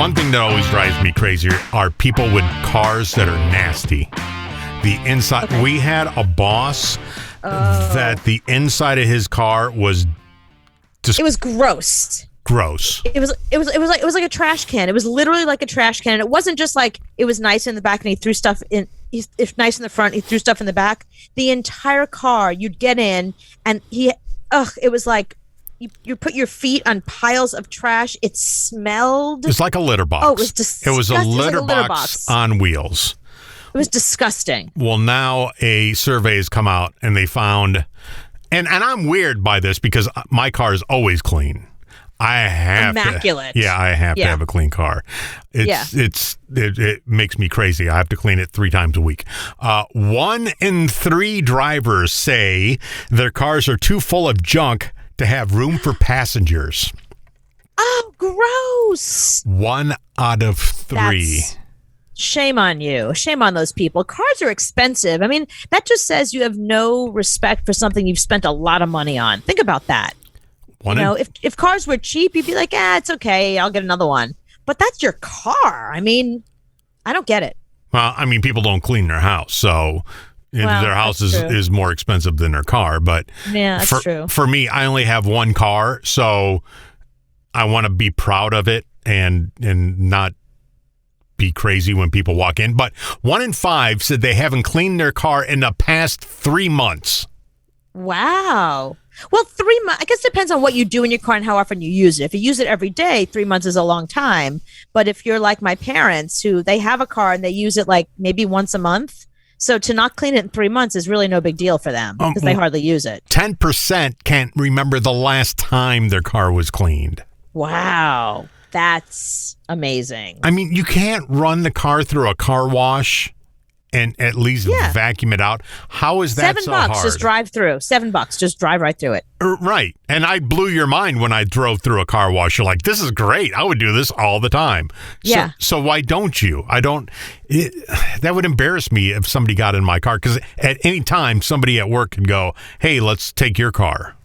one thing that always drives me crazy are people with cars that are nasty. The inside. Okay. We had a boss that the inside of his car was just. It was gross. Gross. It was like a trash can. It was literally like a trash can. And it wasn't just like it was nice in the back and he threw stuff in. He's nice in the front. He threw stuff in the back. The entire car, you'd get in, and it was like you put your feet on piles of trash. It smelled. It's like a litter box. Oh, it was disgusting. It was a litter box on wheels. It was disgusting. Well, now a survey has come out, and they found, and I'm weird by this because my car is always clean. I have immaculate. I have to have a clean car. It makes me crazy. I have to clean it 3 times a week. 1 in 3 drivers say their cars are too full of junk to have room for passengers. Oh, gross. 1 out of 3. Shame on you. Shame on those people. Cars are expensive. I mean, that just says you have no respect for something you've spent a lot of money on. Think about that. If cars were cheap, you'd be like, it's okay, I'll get another one. But that's your car. I mean, I don't get it. Well, I mean, people don't clean their house, so their house is more expensive than their car. But yeah, that's true. For me, I only have one car, so I want to be proud of it and not be crazy when people walk in. But 1 in 5 said they haven't cleaned their car in the past 3 months. Wow. Well, 3 months, I guess it depends on what you do in your car and how often you use it. If you use it every day, 3 months is a long time. But if you're like my parents, who they have a car and they use it like maybe once a month, so to not clean it in 3 months is really no big deal for them because they hardly use it. 10% can't remember the last time their car was cleaned. Wow. That's amazing. I mean, you can't run the car through a car wash and at least vacuum it out. How is that so hard? $7 just drive through. $7 just drive right through it. Right. And I blew your mind when I drove through a car wash. You're like, this is great. I would do this all the time. Yeah. So why don't you? That would embarrass me if somebody got in my car because at any time somebody at work could go, hey, let's take your car.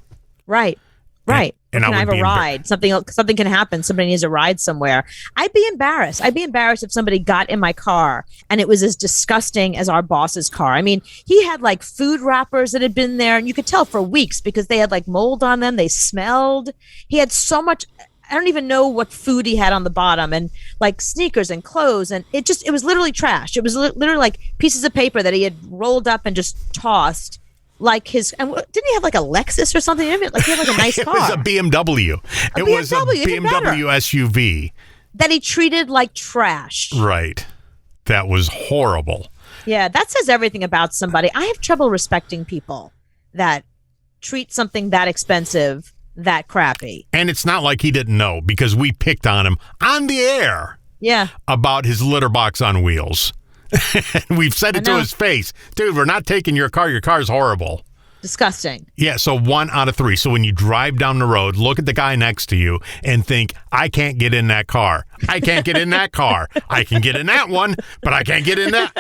Right. Right. And I have a ride? Something can happen. Somebody needs a ride somewhere. I'd be embarrassed. I'd be embarrassed if somebody got in my car and it was as disgusting as our boss's car. I mean, he had like food wrappers that had been there, and you could tell for weeks because they had like mold on them. They smelled. He had so much. I don't even know what food he had on the bottom, and like sneakers and clothes, and it was literally trash. It was literally like pieces of paper that he had rolled up and just tossed. Like didn't he have like a Lexus or something? Like he had like a nice car. It was a BMW. It was a BMW SUV that he treated like trash. Right. That was horrible. Yeah, that says everything about somebody. I have trouble respecting people that treat something that expensive that crappy. And it's not like he didn't know because we picked on him on the air. Yeah. About his litter box on wheels. We've said it to his face. Dude, we're not taking your car. Your car's horrible. Disgusting. Yeah, so 1 out of 3. So when you drive down the road, look at the guy next to you and think, I can't get in that car. I can't get in that car. I can get in that one, but I can't get in that,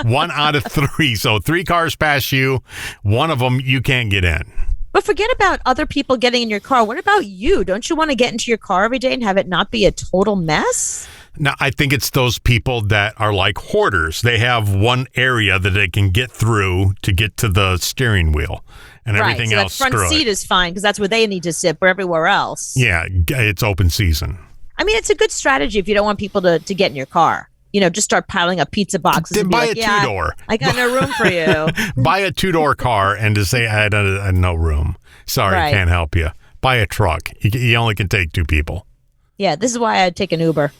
1 out of 3. So 3 cars pass you. One of them you can't get in. But forget about other people getting in your car. What about you? Don't you want to get into your car every day and have it not be a total mess? Now, I think it's those people that are like hoarders. They have one area that they can get through to get to the steering wheel, and everything else. That front seat is fine because that's where they need to sit. But everywhere else, yeah, it's open season. I mean, it's a good strategy if you don't want people to get in your car. Just start piling up pizza boxes. Then and buy a 2-door. I got no room for you. Buy a 2-door car and just say I had no room. Sorry, can't help you. Buy a truck. You only can take 2 people. Yeah, this is why I'd take an Uber.